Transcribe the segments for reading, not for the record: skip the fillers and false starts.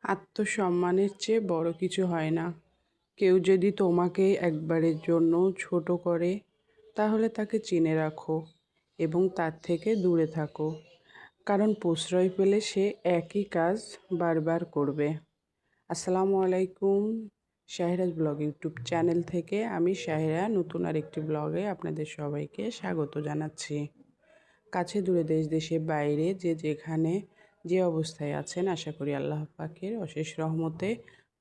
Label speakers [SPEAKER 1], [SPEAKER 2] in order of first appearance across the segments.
[SPEAKER 1] আত্মসম্মানের চেয়ে বড় কিছু হয় না। কেউ যদি তোমাকে একবারের জন্য ছোট করে, তাহলে তাকে চিনে রাখো এবং তার থেকে দূরে থাকো। কারণ প্রশ্রয় পেলে সে একই কাজ বারবার করবে। আসসালামু আলাইকুম। শাহিরাজ ব্লগ ইউটিউব চ্যানেল থেকে আমি শাহিরা নতুন আরেকটি ব্লগে আপনাদের সবাইকে স্বাগত জানাচ্ছি। কাছে দূরে দেশ দেশের বাইরে যে যেখানে যে অবস্থায় আছেন, আশা করি আল্লাহ পাকের অশেষ রহমতে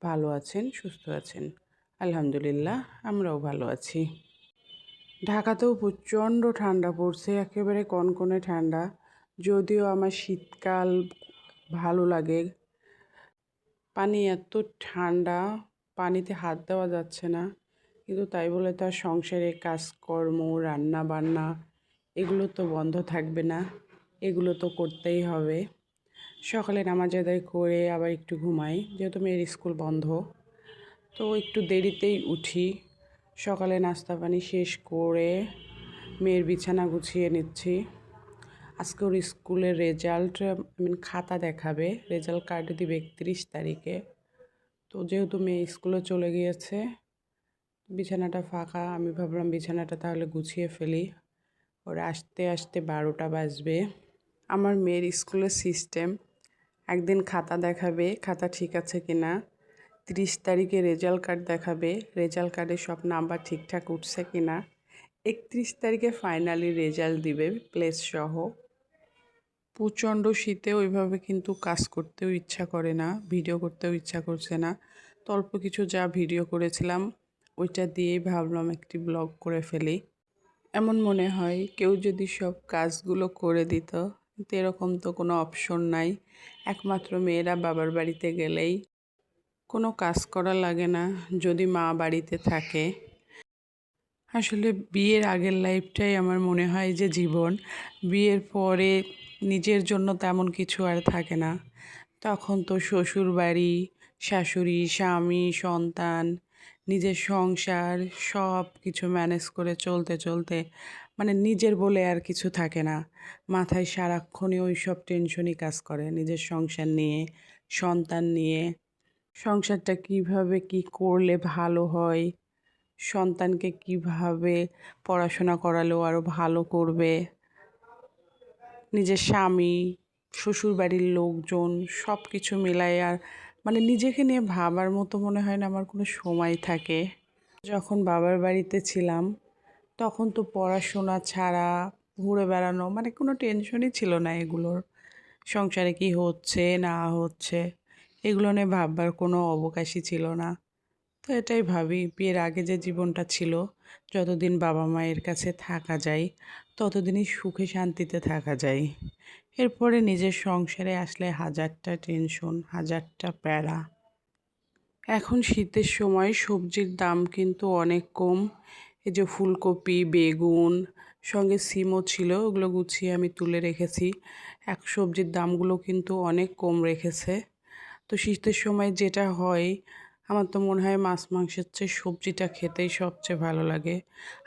[SPEAKER 1] ভালো আছেন, সুস্থ আছেন। আলহামদুলিল্লাহ, আমরাও ভালো আছি। ঢাকাতেও প্রচণ্ড ঠান্ডা পড়ছে, একেবারে কনকনে ঠান্ডা। যদিও আমার শীতকাল ভালো লাগে, পানি এত ঠান্ডা, পানিতে হাত দেওয়া যাচ্ছে না। কিন্তু তাই বলে তো আর সংসারে কাজকর্ম, রান্না বান্না এগুলো তো বন্ধ থাকবে না, এগুলো তো করতেই হবে। সকালে নামাজ আদায় করে আবার একটু ঘুমাই, যেহেতু মেয়ের স্কুল বন্ধ। তো একটু দেরিতেই উঠি। সকালে নাস্তা পানি শেষ করে মেয়ের বিছানা গুছিয়ে নিচ্ছি। আজকে ওর স্কুলের রেজাল্ট, খাতা দেখাবে, রেজাল্ট কার্ড দিবে 31 তারিখে। তো যেহেতু মেয়ে স্কুলে চলে গিয়েছে, বিছানাটা ফাঁকা, আমি ভাবলাম বিছানাটা তাহলে গুছিয়ে ফেলি। ওরা আসতে আসতে 12টা বাজবে। আমার মেয়ের স্কুলের সিস্টেম, একদিন খাতা দেখাবে, খাতা ঠিক আছে কিনা, 30 তারিখে রেজাল্ট কার্ড দেখাবে, রেজাল্ট কার্ডে সব নাম্বার ঠিকঠাক উঠছে কিনা, 31 তারিখে ফাইনালি রেজাল্ট দিবে প্লেস সহ। প্রচণ্ড শীতে ওইভাবে কিন্তু কাজ করতেও ইচ্ছা করে না, ভিডিও করতেও ইচ্ছা করছে না। তো অল্প কিছু যা ভিডিও করেছিলাম ওইটা দিয়েই ভাবলাম একটি ব্লগ করে ফেলি। এমন মনে হয় কেউ যদি সব কাজগুলো করে দিত, কিন্তু এরকম তো কোনো অপশন নাই। একমাত্র মেয়েরা বাবার বাড়িতে গেলেই কোনো কাজ করা লাগে না, যদি মা বাড়িতে থাকে। আসলে বিয়ের আগের লাইফটাই আমার মনে হয় যে জীবন। বিয়ের পরে নিজের জন্য তেমন কিছু আর থাকে না। তখন তো শ্বশুর বাড়ি, শাশুড়ি, স্বামী, সন্তান, নিজের সংসার সব কিছু ম্যানেজ করে চলতে চলতে নিজের বলে আর কিছু থাকে না। মাথায় সারাক্ষণই ওই সব টেনশনই কাজ করে, নিজের সংসার নিয়ে, সন্তান নিয়ে। সংসারটা কিভাবে কি করলে ভালো হয়, সন্তানকে কিভাবে পড়াশোনা করালেও আরও ভালো করবে, নিজের স্বামী, শ্বশুরবাড়ির লোকজন সব কিছু মিলায় আর নিজেকে নিয়ে ভাবার মতো মনে হয় না আমার কোনো সময় থাকে। যখন বাবার বাড়িতে ছিলাম তখন তো পড়াশোনা ছাড়া ঘুরে বেড়ানো, কোনো টেনশনই ছিল না এগুলোর। সংসারে কি হচ্ছে না হচ্ছে এগুলো নিয়ে ভাববার কোনো অবকাশই ছিল না। তো এটাই ভাবি, বিয়ের আগে যে জীবনটা ছিল, যতদিন বাবা মায়ের কাছে থাকা যায় ততদিনই সুখে শান্তিতে থাকা যায়। এরপরে নিজের সংসারে আসলে হাজারটা টেনশন, হাজারটা প্যারা। এখন শীতের সময় সবজির দাম কিন্তু অনেক কম। এই যে ফুলকপি, বেগুন, সঙ্গে সিমও ছিল, ওগুলো গুছিয়ে আমি তুলে রেখেছি। সবজির দামগুলো কিন্তু অনেক কম রেখেছে। তো শীতের সময় যেটা হয়, আমার তো মনে হয় মাছ মাংসের চেয়ে সবজিটা খেতেই সবচেয়ে ভালো লাগে।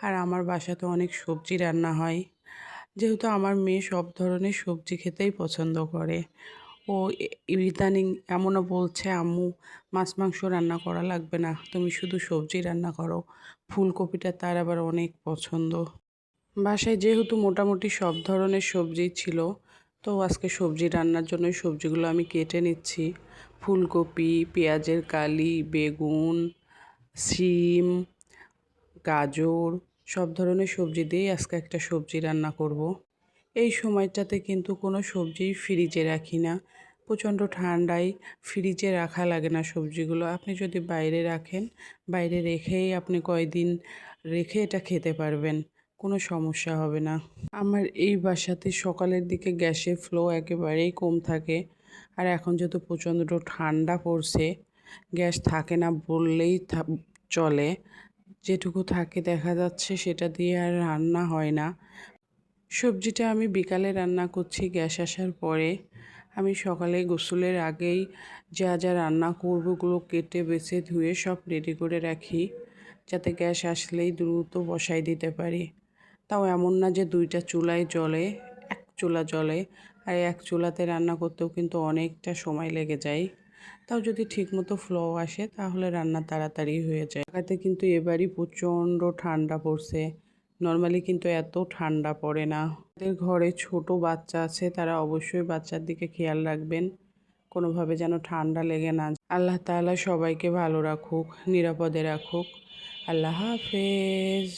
[SPEAKER 1] আর আমার বাসাতে অনেক সবজি রান্না হয়, যেহেতু আমার মেয়ে সব ধরনের সবজি খেতেই পছন্দ করে। ও ইদানিং এমনও বলছে, আম্মু মাছ মাংস রান্না করা লাগবে না, তুমি শুধু সবজি রান্না করো। ফুলকপিটা তার আবার অনেক পছন্দ। বাসায় যেহেতু মোটামুটি সব ধরনের সবজি ছিল, তো আজকে সবজি রান্নার জন্য সবজিগুলো আমি কেটে নিচ্ছি। ফুলকপি, পেঁয়াজের কালি, বেগুন, সিম, গাজর, সব ধরনের সবজি দিয়েই আজকে একটা সবজি রান্না করব। এই সময়টাতে কিন্তু কোনো সবজি ফ্রিজে রাখি না। প্রচণ্ড ঠান্ডায় ফ্রিজে রাখা লাগে না সবজিগুলো। আপনি যদি বাইরে রাখেন, বাইরে রেখেই আপনি কয়দিন রেখে এটা খেতে পারবেন, কোনো সমস্যা হবে না। আমার এই বাসাতে সকালের দিকে গ্যাসের ফ্লো একেবারেই কম থাকে। আর এখন যেহেতু প্রচণ্ড ঠান্ডা পড়ছে, গ্যাস থাকে না বললেই চলে। যেটুকু থাকে দেখা যাচ্ছে সেটা দিয়ে আর রান্না হয় না। সবজিটা আমি বিকালে রান্না করছি গ্যাস আসার পরে। আমি সকালে গোসলের আগেই যা যা রান্না করবো ওগুলো কেটে বেছে ধুয়ে সব রেডি করে রাখি, যাতে গ্যাস আসলেই দ্রুত বসাই দিতে পারি। তাও এমন না যে দুইটা চুলায় জ্বলে, এক চুলা জ্বলে। আর এক চুলাতে রান্না করতেও কিন্তু অনেকটা সময় লেগে যায়। তাও যদি ঠিকমতো ফ্লো আসে তাহলে রান্না তাড়াতাড়ি হয়ে যায়। ঢাকাতে কিন্তু এবারই প্রচণ্ড ঠান্ডা পড়ছে, নর্মালি কিন্তু এত ঠান্ডা পড়ে না। যাদের ঘরে ছোট বাচ্চা আছে তারা অবশ্যই বাচ্চার দিকে খেয়াল রাখবেন, কোনোভাবে যেন ঠান্ডা লেগে না যায়। আল্লাহ তাআলা সবাইকে ভালো রাখুক, নিরাপদে রাখুক। আল্লাহ হাফেজ।